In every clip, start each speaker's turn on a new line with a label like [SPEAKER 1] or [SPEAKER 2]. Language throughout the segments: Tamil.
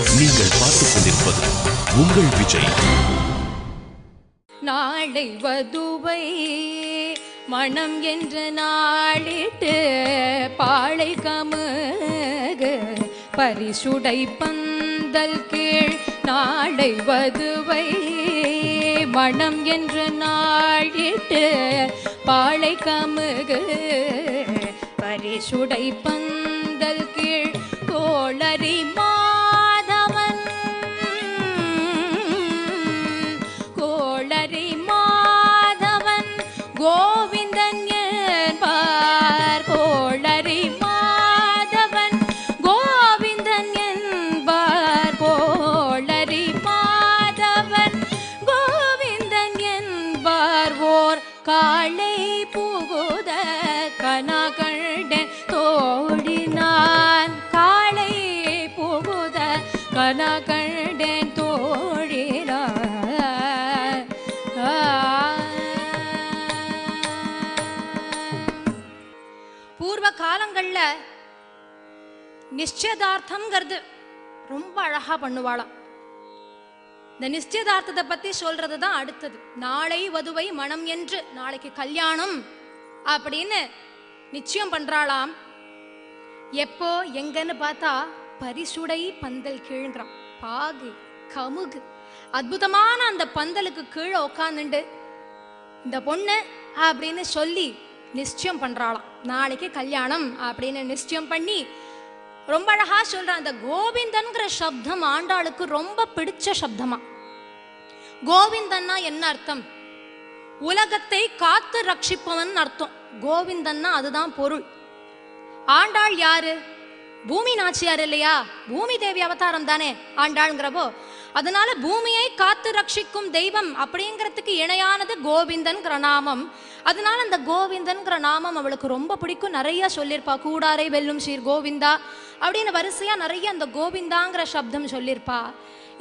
[SPEAKER 1] நீங்கள் பார்த்துக் கொண்டிருப்பது உங்கள் விஜய்.
[SPEAKER 2] நாளை வதுவை மனம் என்று நாளிட்டு பாளை கமுகு பரிசுடை பந்தல் கீழ் நாளை வதுவை மனம் என்று நாளிட்டு பாளை கமுகு பரிசுடை பந்தல் கீழ் கோளரி மாதவன் கோளரி மாதவன் கோவிந்தன் என்பார் கோளரி மாதவன் கோவிந்தன் என்பார் கோளரி மாதவன் கோவிந்தன் என்பார் ஓர் காளை புகுத கனகண்ட தோழினான் காளை புகுத கனகண்டன் தோழினான். பூர்வ காலங்கள்ல நிச்சயதார்த்தம்ங்கிறது ரொம்ப அழகா பண்ணுவாளாம். இந்த நிச்சயதார்த்தத்தை பத்தி சொல்றதுதான் அடுத்தது. நாளை வதுவை மனம் என்று நாளைக்கு கல்யாணம் அப்படின்னு நிச்சயம் பண்றாளாம். எப்போ எங்கன்னு பார்த்தா பரிசுடை பந்தல் கீழ்ங்கிறான். பாகு கமுகு அற்புதமான அந்த பந்தலுக்கு கீழே உட்காந்துண்டு இந்த பொண்ணு அப்படின்னு சொல்லி நிச்சயம் பண்றாளாம். நாளைக்கு கல்யாணம் அப்படின்னு நிச்சயம் பண்ணி ரொம்ப அழகா சொல்றான். அந்த கோவிந்தன்கிற சப்தம் ஆண்டாளுக்கு ரொம்ப பிடிச்ச சப்தமா. கோவிந்தன்னா என்ன அர்த்தம்? உலகத்தை காத்து ரட்சிப்பவன் அர்த்தம். கோவிந்தன்னா அதுதான் பொருள். ஆண்டாள் யாரு? பூமி நாச்சியார் இல்லையா? பூமி தேவி அவதாரம் தானே ஆண்டாள்ங்கிறப்போ, அதனால பூமியை காத்து ரட்சிக்கும் தெய்வம் அப்படிங்கிறதுக்கு இணையானது கோவிந்தன்கிற நாமம். அதனால அந்த கோவிந்தன்கிற நாமம் அவளுக்கு ரொம்ப பிடிக்கும். நிறைய சொல்லியிருப்பா. கூடாரை வெல்லும் சீர் கோவிந்தா அப்படின்னு வரிசையா நிறைய அந்த கோவிந்தாங்கிற சப்தம் சொல்லியிருப்பா.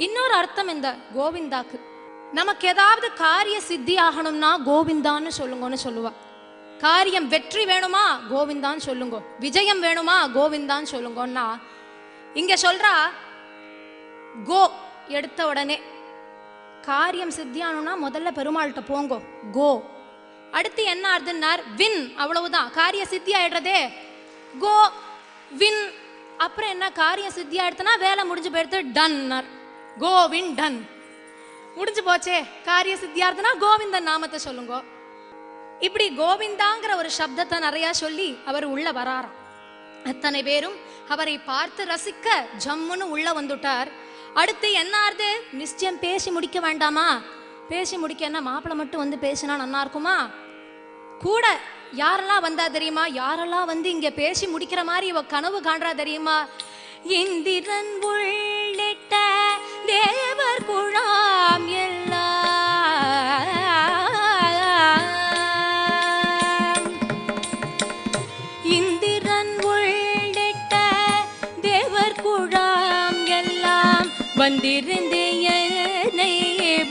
[SPEAKER 2] இன்னொரு அர்த்தம் இந்த கோவிந்தாக்கு, நமக்கு ஏதாவது காரிய சித்தி ஆகணும்னா கோவிந்தான்னு சொல்லுங்கன்னு சொல்லுவா. காரியம் வெற்றி வேணுமா கோவிந்தான்னு சொல்லுங்க, விஜயம் வேணுமா கோவிந்தான்னு சொல்லுங்கன்னா இங்க சொல்றா. கோ எடுத்த உடனே காரியம் சித்தியானும்னா முதல்ல பெருமாள்கிட்ட போங்கோ கோ. அடுத்து என்ன அர்த்தம்னார்? வின். அவ்வளவுதான், காரிய சித்தி ஆயிடுறதே. கோ வின். அப்புறம் என்ன? காரியம் சித்தி ஆயிடுத்துனா வேலை முடிஞ்சு போயிடுத்து. டன்னர் கோ வின் டன். முடிஞ்சு போச்சே. காரிய சித்தியார்த்தனா கோவிந்தன் நாமத்தை சொல்லுங்க. இப்படி கோவிந்தாங்கிற ஒரு சப்தத்தை நிறைய சொல்லி அவர் உள்ள வராராம். அத்தனை பேரும் அவரை பார்த்து ரசிக்க ஜம்முன்னு உள்ள வந்துட்டார். அடுத்து என்ன ஆறுது? நிச்சயம் பேசி முடிக்க வேண்டாமா? பேசி முடிக்க என்ன மாப்பிள்ளை மட்டும் வந்து பேசினா நல்லா இருக்குமா? கூட யாரெல்லாம் வந்தா தெரியுமா? யாரெல்லாம் வந்து இங்க பேசி முடிக்கிற மாதிரி இவ கனவு காண்றா தெரியுமா? இந்திரன் உள்ளிட்ட தேவர் குழாம் எல்லாம், இந்திரன் உள்ளிட்ட தேவர் குழாம் எல்லாம் வந்திருந்தேனை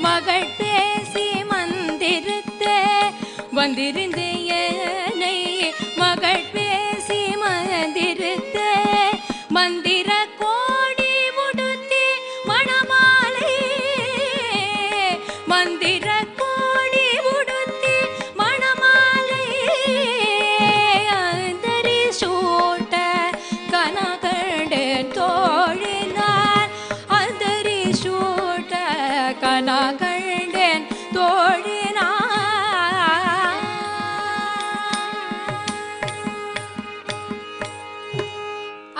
[SPEAKER 2] மகள் பேசி மந்திருத்தே, வந்திருந்தேனை மகள் பேசி மந்திருத்தே, மந்திர கோடி முடுத்தி மணமாலை, மந்திர கோடி முடுத்தி மணமாலை, அந்தரி சூட்ட கனகண்டன் தோழினார், அந்தரி சூட்ட கனகண்டன் தோழினார்.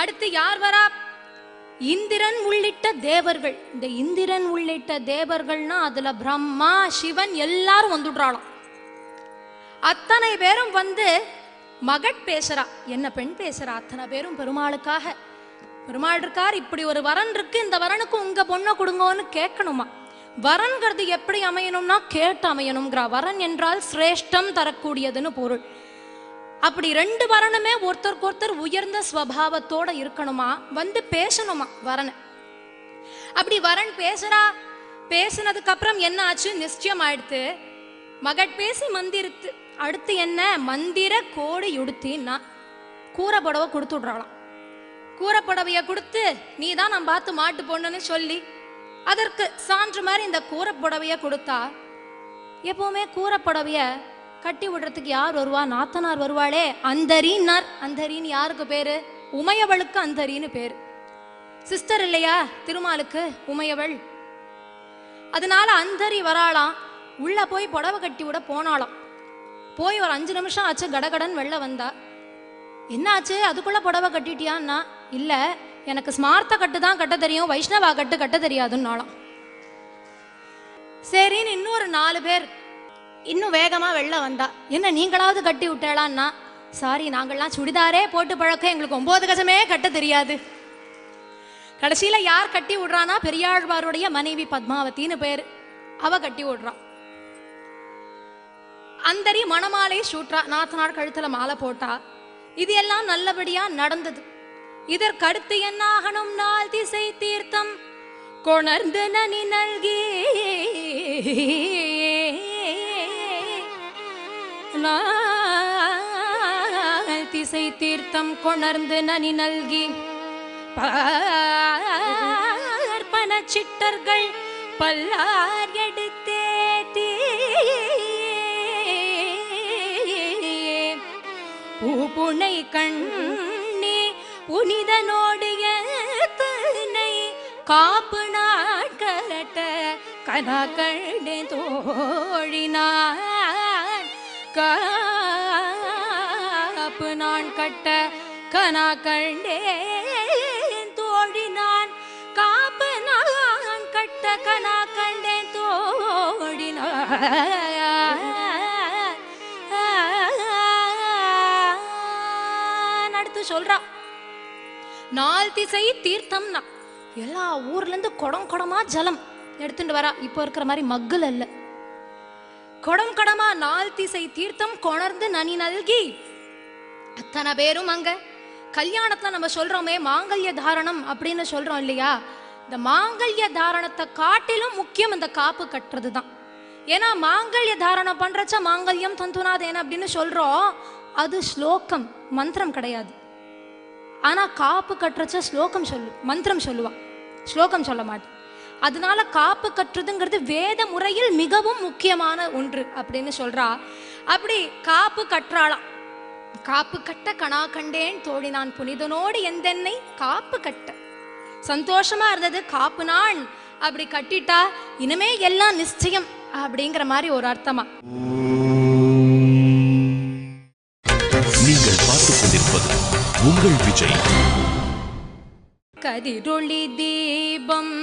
[SPEAKER 2] அடுத்து யார் வரா? இந்திரன் உள்ளிட்ட தேவர்கள். இந்த இந்திரன் உள்ளிட்ட தேவர்கள்னா அதுல பிரம்மா சிவன் எல்லாரும் வந்துடுறாளாம். அத்தனை பேரும் வந்து மகட் பேசுறா. என்ன பெண் பேசுறா? அத்தனை பேரும் பெருமாளுக்காக. பெருமாள் இருக்கார், இப்படி ஒரு வரன் இருக்கு, இந்த வரனுக்கு உங்க பொண்ணை கொடுங்கன்னு கேட்கணுமா? வரன்கிறது எப்படி அமையணும்னா கேட்டு அமையணுங்கிறா. வரன் என்றால் சிரேஷ்டம் தரக்கூடியதுன்னு பொருள். அப்படி ரெண்டு வரனுமே ஒருத்தருக்கு ஒருத்தர் உயர்ந்த ஸ்வபாவத்தோட இருக்கணுமா, வந்து பேசணுமா வரன். அப்படி வரன் பேசுறா. பேசினதுக்கு அப்புறம் என்ன ஆச்சு? நிச்சயம் ஆயிடுத்து. மகட் பேசி மந்திருத்து. அடுத்து என்ன? மந்திர கோடி உடுத்தின்னா கூரை புடவை கொடுத்து விடுறாளாம். கூரைப்புடவைய கொடுத்து நீ தான் நான் பார்த்து மாட்டு பொண்ணுன்னு சொல்லி அதற்கு சான்று மாதிரி இந்த கூரைப்புடவைய கொடுத்தா, எப்பவுமே கூரைப்புடவைய கட்டி விடுறதுக்கு யார் வருவா? நாத்தனார் வருவாளே, அந்தரின்னார். அந்தரின்னு யாருக்கு பேரு? உமையவளுக்கு அந்தரின்னு பேரு. சிஸ்டர் இல்லையா திருமாலுக்கு உமையவள். அதனால அந்தரி வராளாம். உள்ள போய் புடவை கட்டி விட போனாளாம். போய் ஒரு 5 நிமிஷம் ஆச்சு, கடகடன் வெளில வந்தா. என்னாச்சு, அதுக்குள்ள புடவை கட்டிட்டியான்னா, இல்ல எனக்கு ஸ்மார்த்த கட்டு தான் கட்ட தெரியும், வைஷ்ணவா கட்டு கட்ட தெரியாதுன்னாலாம். சரின்னு இன்னொரு 4 பேர் இன்னும் வேகமா வெளில வந்தா. என்ன நீங்களாவது கட்டி விட்டாளான்னா, சாரி நாங்கள்லாம் சுடிதாரே போட்டு பழக்கம், எங்களுக்கு 9 கஜமே கட்ட தெரியாது. கடைசியில யார் கட்டி விடுறானா, பெரியாழ்வாருடைய மனைவி பத்மாவதின்னு பேரு, அவ கட்டி விடுறா. அந்தரி மணமாலை சூற்றா, நாத்தனார் கழுத்துல மாலை போட்டா. இது எல்லாம் நல்லபடியா நடந்தது. இதற்கடுத்து என்ன ஆகணும்? நாள் திசை தீர்த்தம் கொணர்ந்து நனி நல்கி, நாள் திசை தீர்த்தம் கொணர்ந்து நனி நல்கி, பார்ப்பன சிட்டர்கள் பல்லார் எடுத்தேத்தி, பூப்புனை கண்ணே புனிதனோடைய தன்னை காப்பு நாட்கட்ட கனாக்கண்டே தோழினான், காப்பு நான் கட்ட கனாக்கண்டே தோழினான், காப்பு நான் கட்ட கனாக்கண்டே தோழினான். சொல்றா, நாள் திசை தீர்த்தம்னா எல்லா ஊர்ல இருந்து குடம் குடமா ஜலம் எடுத்துட்டு வரா. இப்போ இருக்கிற மாதிரி மக்கள் அல்ல, குடம் குடமா நாள் திசை தீர்த்தம் கொணர்ந்து நனி நல்கி. அத்தனை பேரும் அங்க கல்யாணத்துல நம்ம சொல்றோமே மாங்கல்ய தாரணம் அப்படின்னு சொல்றோம் இல்லையா, இந்த மாங்கல்ய தாரணத்தை காட்டிலும் முக்கியம் இந்த காப்பு கட்டுறது தான். ஏன்னா மாங்கல்ய தாரணம் பண்றச்ச மாங்கல்யம் தந்துனாதேன அப்படின்னு சொல்றோம், அது ஸ்லோகம் மந்திரம் கிடையாது. ஆனா காப்பு கட்டுறச்ச ஸ்லோகம் மந்திரம் சொல்லுவா, ஸ்லோகம் சொல்ல மாட்டேன். அதனால காப்பு கட்டுறதுங்கிறது வேத முறையில் மிகவும் முக்கியமான ஒன்று அப்படின்னு சொல்றா. அப்படி காப்பு கற்றாளாம். காப்பு கட்ட கணா கண்டேன் தோழி நான் புனிதனோடு எந்தென்னை காப்பு கட்ட. சந்தோஷமா இருந்தது. காப்பு நாள் அப்படி கட்டிட்டா இனிமே எல்லாம் நிச்சயம் அப்படிங்கிற மாதிரி ஒரு அர்த்தமா.
[SPEAKER 1] நீங்கள் பார்த்துக் கொண்டிருப்பது உங்கள் விஜய்.
[SPEAKER 2] கதிரொளி தீபம்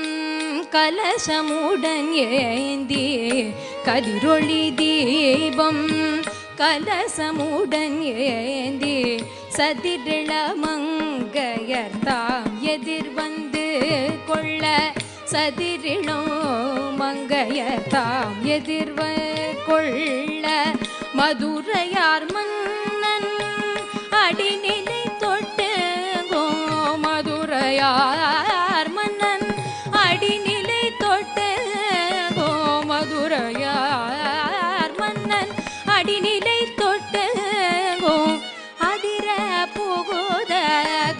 [SPEAKER 2] கலசமுடன் ஏந்தி, கதிரொளி தீபம் கலசமுடன் ஏந்தி, சதிரிள மங்கையர் தாம் எதிர்வந்து கொள்ள, சதிரிளோ மங்கையர் தாம் எதிர்வ கொள்ள, மதுரையார் மன்னன் அடிநிலை தொட்டு, மதுரையார் மன்னன் அடிநிலை தொட்டு, மதுரையார் மன்னன் அடிநிலை தொட்டு, அதிர புகுத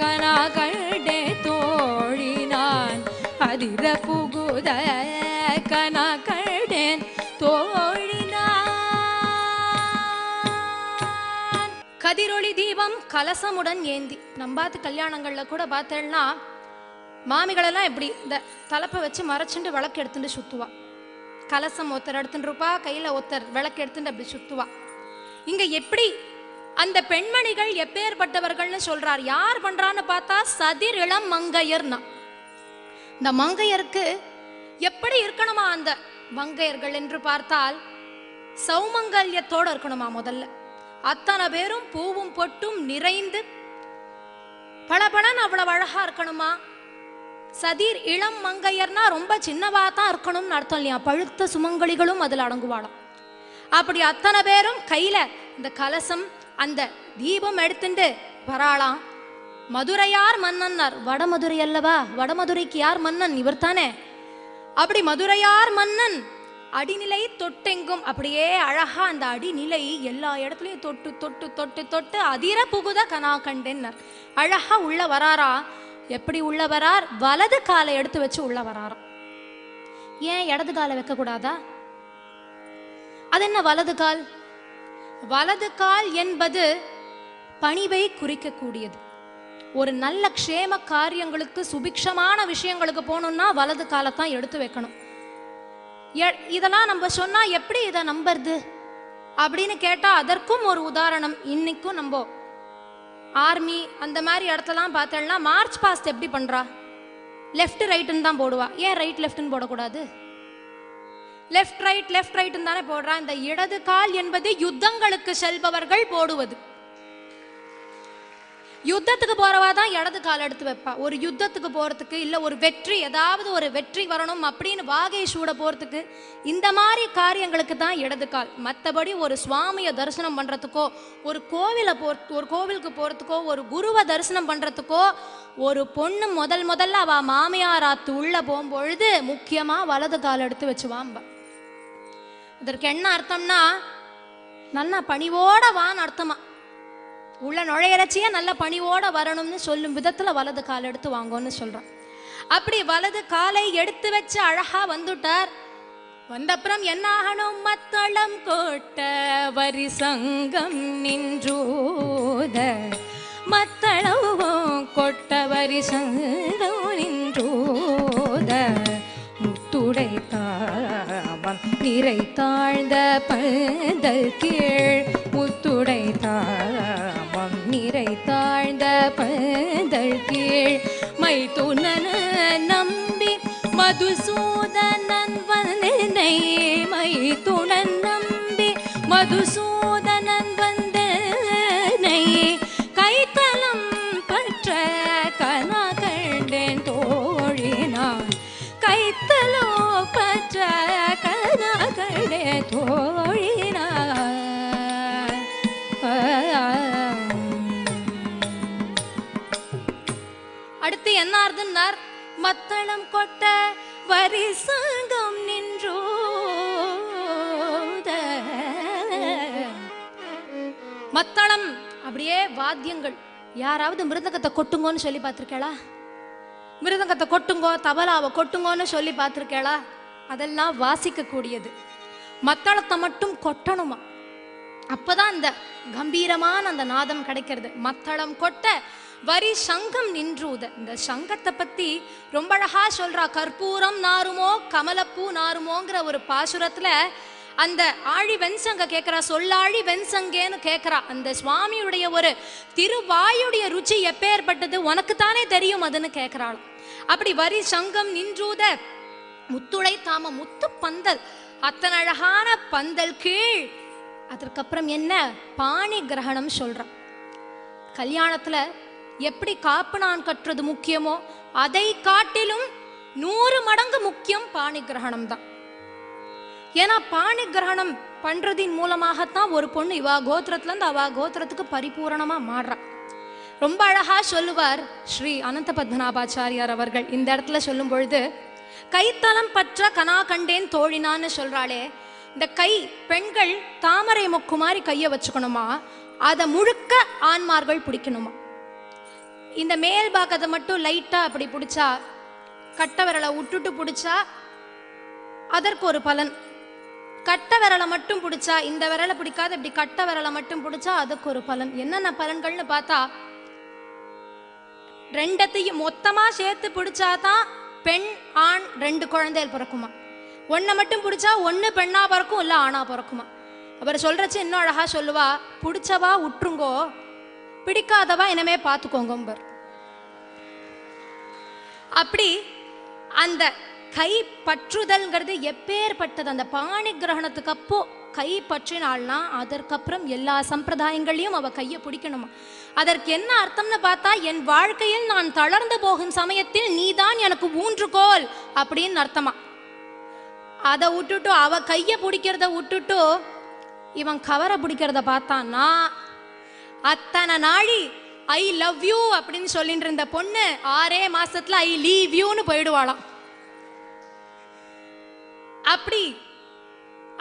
[SPEAKER 2] கனாகண்டே தோழினான், அதிர புகுத கனாகண்டேன் தோழினான். கதிரொளி தீபம் கலசமுடன் ஏந்தி. நம்பாத்து கல்யாணங்கள்ல கூட பார்த்தேன்னா மாமிகளெல்லாம் இப்படி இந்த தலைப்பை வச்சு மறைச்சுண்டு விளக்கு எடுத்துட்டு சுத்துவா. கலசம் ஒருத்தர் எடுத்துட்டு இருப்பா, கையில ஒருத்தர் விளக்கு எடுத்துட்டு அப்படி சுத்துவா. இங்க எப்படி அந்த பெண்மணிகள் எப்பேற்பட்டவர்கள்னு சொல்றார். யார் பண்றான்னு பார்த்தா சதிர் இளம் மங்கையர்னா. இந்த மங்கையருக்கு எப்படி இருக்கணுமா அந்த மங்கையர்கள் என்று பார்த்தால் சௌமங்கல்யத்தோடு இருக்கணுமா. முதல்ல அத்தனை பேரும் பூவும் பொட்டும் நிறைந்து பளபளன்னு அவ்வளவு அழகா இருக்கணுமா. சதிர் இளம் மங்கையர்னா ரொம்ப சின்னவா தான் இருக்கணும்னு அர்த்தம் இல்லையா, பழுத்த சுமங்கலிகளும் அதுல அடங்குவாளாம். அப்படி அத்தனை பேரும் கையில இந்த கலசம் அந்த தீபம் எடுத்துட்டு வராளாம். மதுரையார் மன்னன்னார். வடமதுரை அல்லவா, வடமதுரைக்கு யார் மன்னன்? இவர் தானே. அப்படி மதுரையார் மன்னன் அடிநிலை தொட்டெங்கும் அப்படியே அழகா அந்த அடிநிலை எல்லா இடத்துலயும் தொட்டு தொட்டு தொட்டு தொட்டு அதிர புகுத கனா கண்டேன்னார். அழகா உள்ள வராரா. எப்படி உள்ள வரார்? வலது காலை எடுத்து வச்சு உள்ள வராராம். ஏன் இடது காலை வைக்க கூடாதா? அது என்ன வலது கால்? வலது கால் என்பது பணிவை குறிக்கக்கூடியது. ஒரு நல்ல க்ஷேம காரியங்களுக்கு, சுபிக்ஷமான விஷயங்களுக்கு போகணும்னா வலது காலத்தான் எடுத்து வைக்கணும். இதெல்லாம் நம்ம சொன்னா எப்படி இதை நம்புறது அப்படின்னு கேட்டா அதற்கும் ஒரு உதாரணம். இன்னைக்கும் நம்ம ஆர்மி அந்த மாதிரி இடத்துலலாம் பார்த்தோம்னா மார்ச் பாஸ்ட் எப்படி பண்றா? லெஃப்ட் ரைட்டுன்னு தான் போடுவா. ஏன் ரைட் லெஃப்ட்னு போடக்கூடாது? லெஃப்ட் ரைட்டுன்னு தானே போடுறா. இந்த இடது கால் என்பது யுத்தங்களுக்கு செல்பவர்கள் போடுவது. யுத்தத்துக்கு போறவா தான் இடது கால் எடுத்து வைப்பா. ஒரு யுத்தத்துக்கு போறதுக்கு, இல்ல ஒரு வெற்றி, ஏதாவது ஒரு வெற்றி வரணும் அப்படின்னு வாகை சூட போறதுக்கு, இந்த மாதிரி காரியங்களுக்கு தான் இடது கால். மற்றபடி ஒரு சுவாமியை தரிசனம் பண்றதுக்கோ, ஒரு கோவிலுக்கு போறதுக்கோ, ஒரு குருவை தரிசனம் பண்றதுக்கோ, ஒரு பொண்ணு முதல்ல அவ மாமியாராத்து உள்ள போகும்பொழுது முக்கியமா வலது கால் எடுத்து வச்சு வாம்பா. இதற்கு என்ன அர்த்தம்னா, நல்லா பணிவோட வான்னு அர்த்தமா. உள்ள நுழையறச்சியே நல்ல பணிவோட வரணும்னு சொல்லும் விதத்துல வலது கால் எடுத்து வாங்கன்னு சொல்றான். அப்படி வலது காலை எடுத்து வச்சு அழகா வந்துட்டார். வந்தப்புறம் என்ன ஆகணும்? மத்தளம் கோட்ட வரி சங்கம் நின்றூத, மத்தளம் கொட்ட வரி சங்கம் நின்றூத, முத்துடை தாமம் நிறை தாழ்ந்த பந்தல் கீழ், முத்துடை தாமம் நிறை தாழ்ந்த பந்தல் கீழ், மைத்துனன நம்பி மதுசூதனன் வந்தனை, மைத்துனன் நம்பி மதுசூதனன் வந்தனை, கைத்தலம் பற்ற கனா கண்டேன் தோழினான், கைத்தலோ பற்ற கனா கண்டே தோழினான். அடுத்து என்ன ஆறுதுன்னார்? மத்தளம் கொட்ட வரி சங்கம் நின்றூத. மத்தளம் அப்படியே வாத்தியங்கள். யாராவது மிருதங்கத்தை கொட்டுங்கோன்னு சொல்லி பார்த்திருக்கேளா? மிருதங்கத்தை கொட்டுங்கோ, தபலாவை கொட்டுங்கோன்னு சொல்லி பார்த்திருக்கேளா? அதெல்லாம் வாசிக்க கூடியது. மத்தளத்தை மட்டும் கொட்டணுமா, அப்பதான் அந்த கம்பீரமான அந்த நாதம் கிடைக்கிறது. மத்தளம் கொட்ட வரி சங்கம் நின்றூத. இந்த சங்கத்தை பத்தி ரொம்ப அழகா சொல்றா. கற்பூரம் நாருமோ கமலப்பூ நாருமோங்கிற ஒரு பாசுரத்துல அந்த ஆழி வெண்சங்க கேட்கிறா. சொல்லாழி வெண்சங்கேன்னு கேட்கிறா. அந்த சுவாமியுடைய ஒரு திருவாயுடைய ருச்சி எப்பேற்பட்டது உனக்கு தானே தெரியும் அதுன்னு கேட்கிறாள். அப்படி வரி சங்கம் நின்றூத, முத்துளை தாம முத்து பந்தல், அத்தனை அழகான பந்தல் கீழ். அதற்கப்புறம் என்ன? பாணி கிரகணம் சொல்றான். கல்யாணத்துல எப்படி காப்பு நான் கட்டுறது முக்கியமோ அதை காட்டிலும் 100 மடங்கு முக்கியம் பாணி கிரகணம் தான். ஏன்னா பாணி கிரகணம் பண்றதின் மூலமாகத்தான் ஒரு பொண்ணு இவா கோத்திரத்துல இருந்து அவா கோத்திரத்துக்கு பரிபூரணமா மாறுறா. ரொம்ப அழகா சொல்லுவார் ஸ்ரீ அனந்த பத்மநாபாச்சாரியார் அவர்கள். இந்த இடத்துல சொல்லும் பொழுது, கைத்தலம் பற்ற கனா கண்டேன் தோழினான்னு சொல்றாளே, இந்த கை பெண்கள் தாமரை மொக்கு மாதிரி கையை வச்சுக்கணுமா, அதை முழுக்க ஆண்மார்கள் பிடிக்கணுமா. இந்த மேல் பாக்கத்தை மட்டும் லைட்டா அப்படி பிடிச்சா, கட்ட விரலை விட்டுட்டு பிடிச்சா அதற்கு ஒரு பலன். கட்ட விரலை மட்டும் பிடிச்சா, இந்த விரலை பிடிக்காத இப்படி கட்ட விரலை மட்டும் பிடிச்சா அதுக்கு ஒரு பலன். என்னென்ன பலன்கள்னு பார்த்தா, ரெண்டத்தையும் மொத்தமா சேர்த்து பிடிச்சாதான் பெண் ஆண் 2 குழந்தைகள் பிறக்குமா. ஒன்னை மட்டும் பிடிச்சா ஒன்னு பெண்ணா பிறக்கும், இல்ல ஆணா பிறக்குமா. அவர் சொல்றச்சு இன்னும் அழகா சொல்லுவா, பிடிச்சவா உற்றுங்கோ, பிடிக்காதவா இனிமே பார்த்துக்கோங்க. அப்படி அந்த கை பற்றுதல்ங்கிறது எப்பேற்பட்டது. அந்த பாணி கிரகணத்துக்கு அப்போ கை பற்றினாள்னா அதற்கப்புறம் எல்லா சம்பிரதாயங்களையும் அவ கையை பிடிக்கணுமா. அதற்கு என்ன அர்த்தம்னு பார்த்தா, என் வாழ்க்கையில் நான் தளர்ந்து போகும் சமயத்தில் நீதான் எனக்கு ஊன்றுகோல் அப்படின்னு அர்த்தமா. அதை விட்டுட்டு அவ கையை பிடிக்கிறத விட்டுட்டு இவன் கவரை பிடிக்கிறத பார்த்தான்னா, அத்தனை நாளி ஐ லவ் யூ அப்படின்னு சொல்லிட்டு இருந்த பொண்ணு 6 மாசத்துல ஐ லீவ் யூன்னு போயிடுவாளாம். அப்படி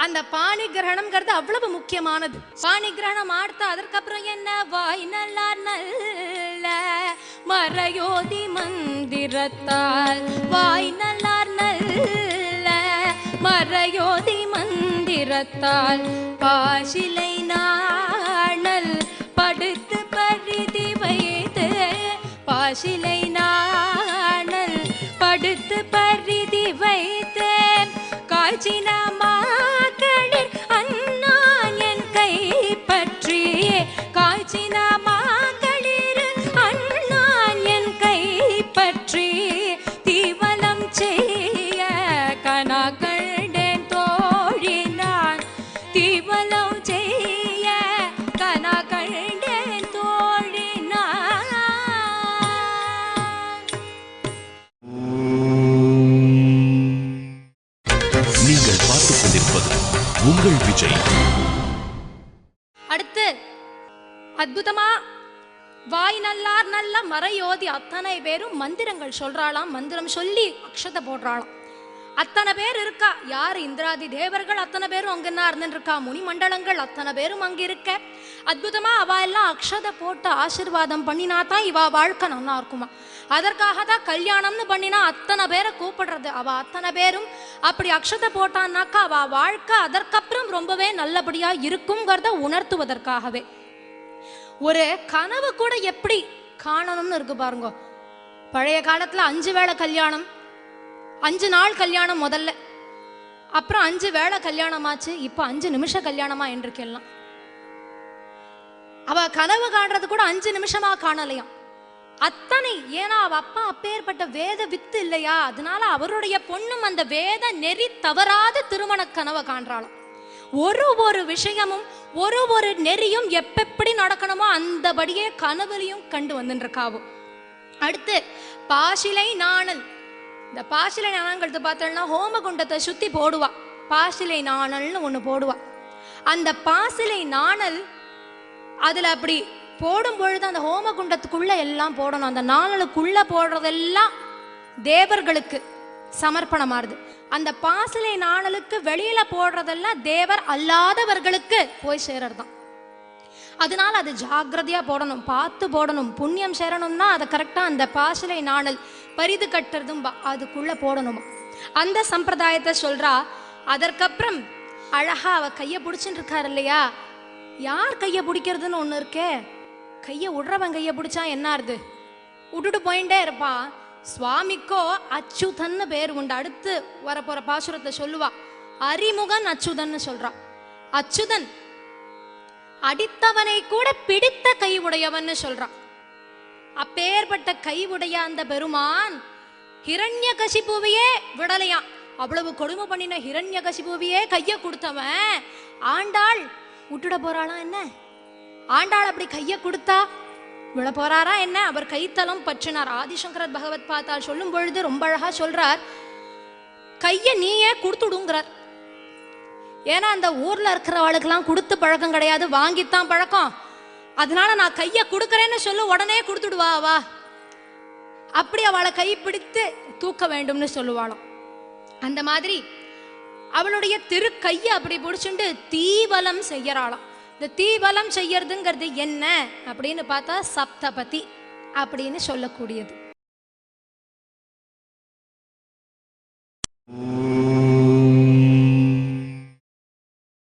[SPEAKER 2] அந்த பாணி கிரகணம்ங்கிறது அவ்வளவு முக்கியமானது. பாணி கிரகணம் ஆடுத்த அதற்கப்புறம் என்ன, வாய் நல்லா நல்ல மறையோதி மந்திரத்தால், வாய் நல்லா நல்ல மறையோதி மந்திரத்தால், பாசிலை நாணல் படுத்து பரிதி வைத்து, பாசிலை நாணல் படுத்து பரிதி வைத்து, காய்ச்சின மாக்களிர் அண்ணான் என் கை பற்றி, காய்ச்சின மாக்களிர் அண்ணான் என் கை பற்றி, தீவலம் செய்ய கனா கண்டேன் தோழினான், தீவலம் செய்ய கனா கண்டேன் தோழினான்.
[SPEAKER 1] நீங்கள் பார்த்துக் கொண்டிருப்பது உங்கள் விஜய்.
[SPEAKER 2] அடுத்து அற்புதமா வாய் நல்லார் நல்ல மறையோதி அத்தனை பேரும் மந்திரங்கள் சொல்றாளாம். மந்திரம் சொல்லி அக்ஷதை போடுறாளாம். அத்தனை பேர் இருக்கா. யார்? இந்திராதி தேவர்கள் அத்தனை பேரும் அங்கன்னா இருந்துட்டு இருக்கா. முனிமண்டலங்கள் அத்தனை பேரும் அங்க இருக்க. அற்புதமா அவ எல்லாம் அக்ஷதை போட்டு ஆசீர்வாதம் பண்ணினா தான் இவ வாழ்க்கை நல்லா இருக்குமா. அதற்காக தான் கல்யாணம்னு பண்ணினா அத்தனை பேரை கூப்பிடுறது. அவ அத்தனை பேரும் அப்படி அக்ஷதை போட்டான்னாக்கா அவ வாழ்க்கை அதற்கப்புறம் ரொம்பவே நல்லபடியா இருக்குங்கிறத உணர்த்துவதற்காகவே. ஒரு கனவு கூட எப்படி காணணும்னு இருக்கு பாருங்க. பழைய காலத்துல 5 வேளை கல்யாணம், 5 நாள் கல்யாணம் முதல்ல, அப்புறம் 5 வேளை கல்யாணம் ஆச்சு. இப்ப 5 நிமிஷ கல்யாணமா என்றுக்கெல்லாம். அவ கனவு காண்றது கூட 5 நிமிஷமா காணலையாம். அத்தனை ஏன்னா அவ அப்பா அப்பேற்பட்ட வேத வித்து இல்லையா, அதனால அவருடைய பொண்ணும் அந்த வேத நெறி தவறாத திருமண கனவை காண்றாளாம். ஒரு விஷயமும் ஒரு நெறியும் எப்படி நடக்கணுமோ அந்தபடியே கனவுலையும் கண்டு வந்துருக்காவோ. அடுத்து பாசிலை நாணல். இந்த பாசிலை நாணல்கிறது பார்த்தோம்னா ஹோமகுண்டத்தை சுத்தி போடுவா. பாசிலை நாணல்னு ஒண்ணு போடுவா. அந்த பாசிலை நாணல் அதுல அப்படி போடும் பொழுது அந்த ஹோமகுண்டத்துக்குள்ள எல்லாம் போடணும். அந்த நாணலுக்குள்ள போடுறதெல்லாம் தேவர்களுக்கு சமர்ப்பணமாறுது. அந்த பாசிலை நாணலுக்கு வெளியில போடுறதெல்லாம் தேவர் அல்லாதவர்களுக்கு போய் சேரறதுதான். அதனால அது ஜாக்கிரதையா போடணும், பார்த்து போடணும். புண்ணியம் சேரணும்னா அதை கரெக்டா அந்த பாசிலை நாணல் பரிது கட்டுறதும் அதுக்குள்ள போடணுமா. அந்த சம்பிரதாயத்தை சொல்றா. அதற்கப்புறம் அழகா அவ கைய பிடிச்சுட்டு இருக்காரு இல்லையா. யார் கைய பிடிக்கிறதுன்னு ஒண்ணு இருக்கே. கைய விடுறவன் கைய பிடிச்சா என்ன ஆறுது, விட்டுட்டு போயிட்டே இருப்பான். சுவாமிக்கோ அச்சுதன்னு பேர் உண்டு. அடுத்து வரப்போற பாசுரத்தை சொல்லுவா. அறிமுகன் அச்சுதன்னு சொல்றா. அச்சுதன் அடித்தவனை கூட பிடித்த கை உடையவன்னு சொல்றான். அப்பேற்பட்ட கை உடைய அந்த பெருமான் ஹிரண்யகசிபுவையே விடலையாம். அவ்வளவு கொடுமை பண்ணின ஹிரண்யகசிபுவையே கைய கொடுத்தவன் ஆண்டாள் விட்டுட போறாளாம் என்ன? ஆண்டாள் அப்படி கைய கொடுத்தா விழ போறாரா என்ன? அவர் கைத்தலம் பற்றினார். ஆதிசங்கரர் பகவத் பார்த்தால் சொல்லும் பொழுது ரொம்ப அழகா சொல்றார். கைய நீயே கொடுத்துடுங்கிறார். ஏன்னா அந்த ஊர்ல இருக்கிறவளுக்கெல்லாம் கொடுத்து பழக்கம் கிடையாது, வாங்கித்தான் பழக்கம். அதனால நான் கைய கொடுக்கறேன்னு சொல்லு, உடனே கொடுத்துடுவா அவா. அப்படி அவளை கை பிடித்து தூக்க வேண்டும்னு சொல்லுவாளாம். அந்த மாதிரி அவளுடைய திரு கைய அப்படி பிடிச்சுண்டு தீவலம் செய்யறாளாம். இந்த தீவலம் செய்யறதுங்கிறது என்ன அப்படின்னு பார்த்தா சப்தபதி அப்படின்னு சொல்லக்கூடியது.